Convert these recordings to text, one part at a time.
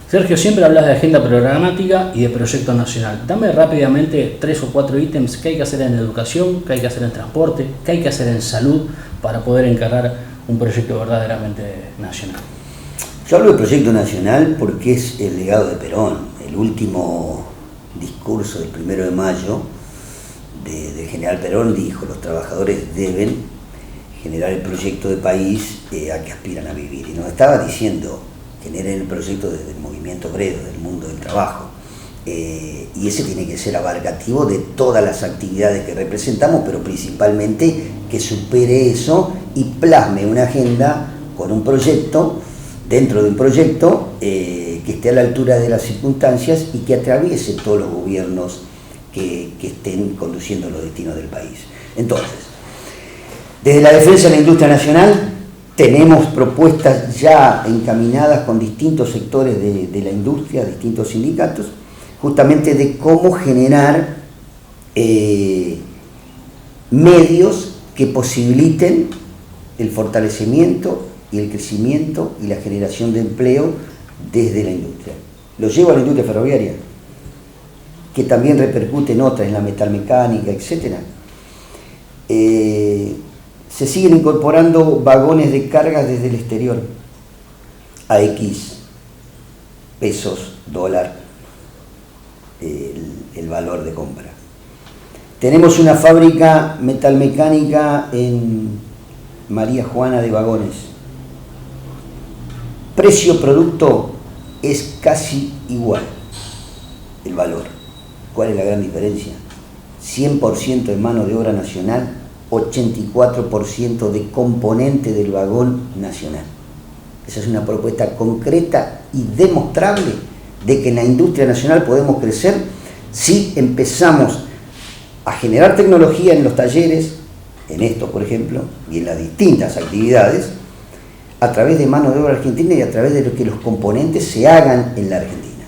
Sergio, siempre hablas de agenda programática y de proyecto nacional. Dame rápidamente 3 o 4 ítems que hay que hacer en educación, que hay que hacer en transporte, que hay que hacer en salud para poder encarar un proyecto verdaderamente nacional. Yo hablo de proyecto nacional porque es el legado de Perón. El último discurso del 1 de mayo del general Perón dijo: los trabajadores deben generar el proyecto de país a que aspiran a vivir. Y nos estaba diciendo: generen el proyecto desde el movimiento obrero, del mundo del trabajo. Y ese tiene que ser abarcativo de todas las actividades que representamos, pero principalmente que supere eso y plasme una agenda con un proyecto, dentro de un proyecto que esté a la altura de las circunstancias y que atraviese todos los gobiernos que estén conduciendo los destinos del país. Entonces, desde la defensa de la industria nacional, tenemos propuestas ya encaminadas con distintos sectores de la industria, distintos sindicatos, justamente de cómo generar medios que posibiliten el fortalecimiento y el crecimiento y la generación de empleo desde la industria. Lo llevo a la industria ferroviaria, que también repercute en otras, en la metalmecánica, etc. Se siguen incorporando vagones de carga desde el exterior a X pesos, dólar, el valor de compra. Tenemos una fábrica metalmecánica en María Juana de Vagones. Precio-producto es casi igual el valor. ¿Cuál es la gran diferencia? 100% de mano de obra nacional, 84% de componente del vagón nacional. Esa es una propuesta concreta y demostrable de que en la industria nacional podemos crecer si empezamos a generar tecnología en los talleres, en esto por ejemplo, y en las distintas actividades, a través de mano de obra argentina y a través de que los componentes se hagan en la Argentina.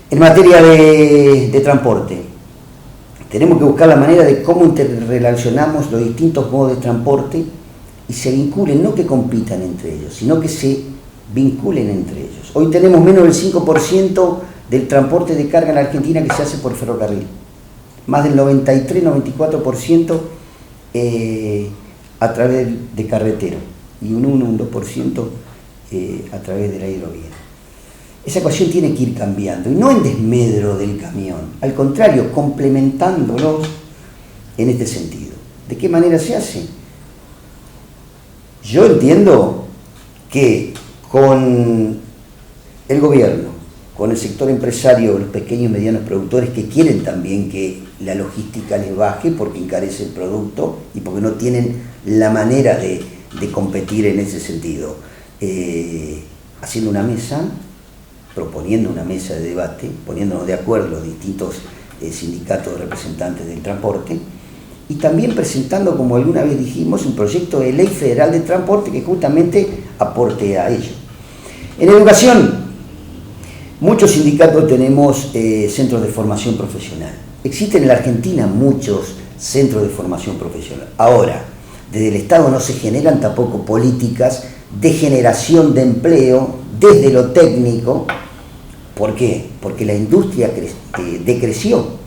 En materia de transporte, tenemos que buscar la manera de cómo interrelacionamos los distintos modos de transporte y se vinculen, no que compitan entre ellos, sino que se vinculen entre ellos. Hoy tenemos menos del 5% del transporte de carga en la Argentina que se hace por ferrocarril, más del 93-94% a través de carretero y un 2% a través de la hidrovía. Esa ecuación tiene que ir cambiando, y no en desmedro del camión, al contrario, complementándolos en este sentido. ¿De qué manera se hace? Yo entiendo que con el gobierno, con el sector empresario, los pequeños y medianos productores que quieren también que la logística les baje porque encarece el producto y porque no tienen la manera de competir en ese sentido, haciendo una mesa, proponiendo una mesa de debate, poniéndonos de acuerdo los distintos sindicatos representantes del transporte, y también presentando, como alguna vez dijimos, un proyecto de ley federal de transporte que justamente aporte a ello. En educación, muchos sindicatos tenemos centros de formación profesional. Existen en la Argentina muchos centros de formación profesional. Ahora, desde el Estado no se generan tampoco políticas de generación de empleo desde lo técnico. ¿Por qué? Porque la industria decreció.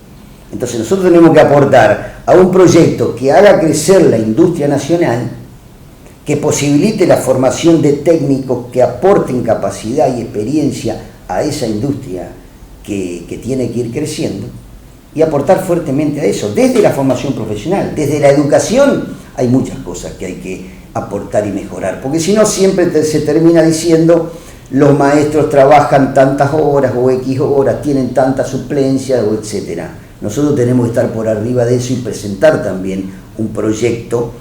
Entonces nosotros tenemos que aportar a un proyecto que haga crecer la industria nacional, que posibilite la formación de técnicos que aporten capacidad y experiencia a esa industria que tiene que ir creciendo, y aportar fuertemente a eso, desde la formación profesional, desde la educación. Hay muchas cosas que hay que aportar y mejorar, porque si no siempre se termina diciendo: los maestros trabajan tantas horas o X horas, tienen tanta suplencia o etcétera. Nosotros tenemos que estar por arriba de eso y presentar también un proyecto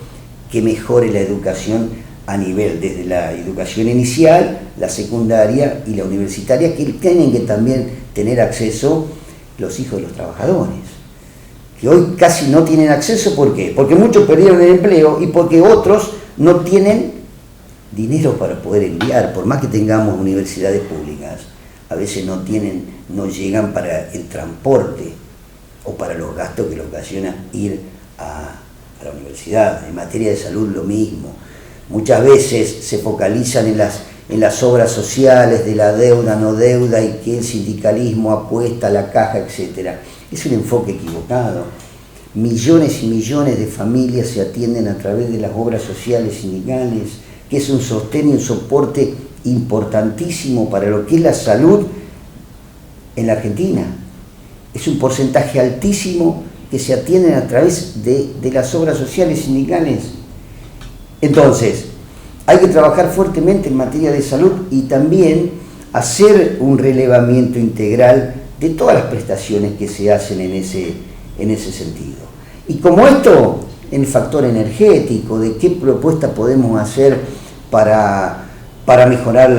que mejore la educación a nivel, desde la educación inicial, la secundaria y la universitaria, que tienen que también tener acceso los hijos de los trabajadores, que hoy casi no tienen acceso. ¿Por qué? Porque muchos perdieron el empleo y porque otros no tienen dinero para poder enviar. Por más que tengamos universidades públicas, a veces no llegan para el transporte o para los gastos que le ocasiona ir a la universidad. En materia de salud lo mismo. Muchas veces se focalizan en las obras sociales, de la deuda, no deuda, y que el sindicalismo apuesta a la caja, etc. Es un enfoque equivocado. Millones y millones de familias se atienden a través de las obras sociales sindicales, que es un sostén y un soporte importantísimo para lo que es la salud en la Argentina. Es un porcentaje altísimo que se atienden a través de las obras sociales sindicales. Entonces, hay que trabajar fuertemente en materia de salud y también hacer un relevamiento integral de todas las prestaciones que se hacen en ese sentido. Y como esto, en el factor energético, de qué propuesta podemos hacer para mejorar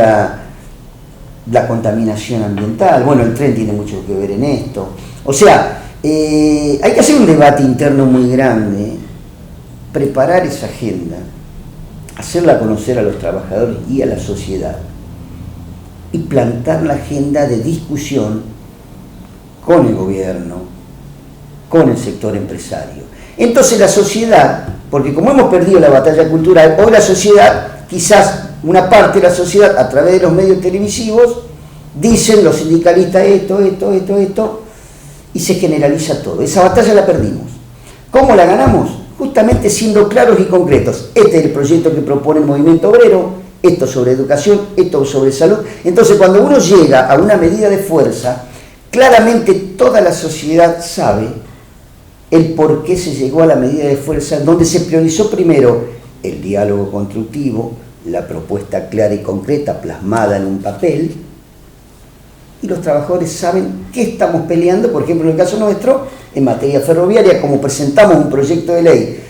la contaminación ambiental. Bueno, el tren tiene mucho que ver en esto. O sea, hay que hacer un debate interno muy grande, preparar esa agenda, hacerla conocer a los trabajadores y a la sociedad, y plantar la agenda de discusión con el gobierno, con el sector empresario. Entonces la sociedad, porque como hemos perdido la batalla cultural, hoy la sociedad, quizás una parte de la sociedad, a través de los medios televisivos, dicen los sindicalistas esto, y se generaliza todo. Esa batalla la perdimos. ¿Cómo la ganamos? Justamente siendo claros y concretos. Este es el proyecto que propone el movimiento obrero, esto sobre educación, esto sobre salud. Entonces, cuando uno llega a una medida de fuerza, claramente toda la sociedad sabe el por qué se llegó a la medida de fuerza, donde se priorizó primero el diálogo constructivo, la propuesta clara y concreta plasmada en un papel, y los trabajadores saben qué estamos peleando. Por ejemplo, en el caso nuestro, en materia ferroviaria, como presentamos un proyecto de ley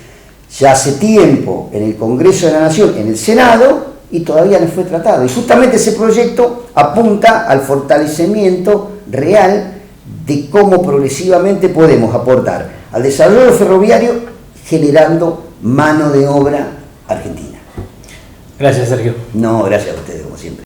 ya hace tiempo en el Congreso de la Nación, en el Senado, y todavía no fue tratado. Y justamente ese proyecto apunta al fortalecimiento real de cómo progresivamente podemos aportar al desarrollo ferroviario generando mano de obra argentina. Gracias, Sergio. No, gracias a ustedes, como siempre.